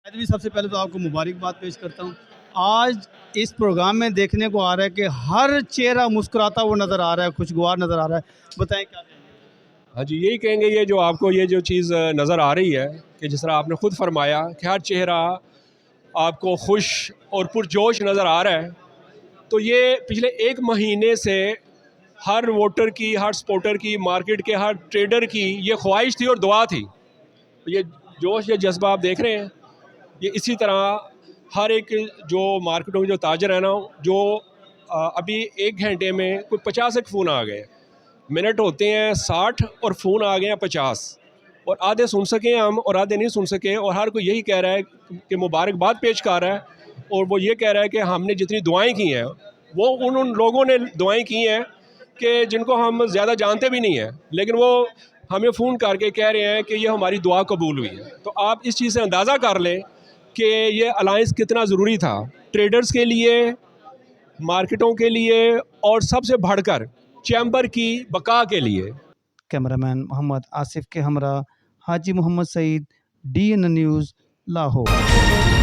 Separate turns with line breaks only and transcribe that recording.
بھی سب سے پہلے تو آپ کو مبارکباد پیش کرتا ہوں. آج اس پروگرام میں دیکھنے کو آ رہا ہے کہ ہر چہرہ مسکراتا ہوا نظر آ رہا ہے, خوشگوار نظر آ رہا ہے. بتائیں کیا کہیں گے؟
ہاں جی, یہی کہیں گے, یہ جو آپ کو یہ جو چیز نظر آ رہی ہے کہ جس طرح آپ نے خود فرمایا کہ ہر چہرہ آپ کو خوش اور پرجوش نظر آ رہا ہے, تو یہ پچھلے ایک مہینے سے ہر ووٹر کی, ہر سپورٹر کی, مارکیٹ کے ہر ٹریڈر کی یہ خواہش تھی اور دعا تھی. یہ جوش, یہ جذبہ آپ دیکھ رہے ہیں, یہ اسی طرح ہر ایک جو مارکیٹوں کے جو تاجر ہیں نا, جو ابھی ایک گھنٹے میں کوئی 50 ایک فون آ گئے, منٹ ہوتے ہیں 60 اور فون آ گئے ہیں 50, اور آدھے سن سکے ہم اور آدھے نہیں سن سکے, اور ہر کوئی یہی کہہ رہا ہے کہ مبارکباد پیش کر رہا ہے, اور وہ یہ کہہ رہا ہے کہ ہم نے جتنی دعائیں کی ہیں وہ ان لوگوں نے دعائیں کی ہیں کہ جن کو ہم زیادہ جانتے بھی نہیں ہیں, لیکن وہ ہمیں فون کر کے کہہ رہے ہیں کہ یہ ہماری دعا قبول ہوئی ہے. تو آپ اس چیز سے اندازہ کر لیں کہ یہ الائنس کتنا ضروری تھا ٹریڈرز کے لیے, مارکیٹوں کے لیے, اور سب سے بڑھ کر چیمبر کی بقا کے لیے.
کیمرہ مین محمد آصف کے ہمراہ حاجی محمد سعید, DN نیوز, لاہور.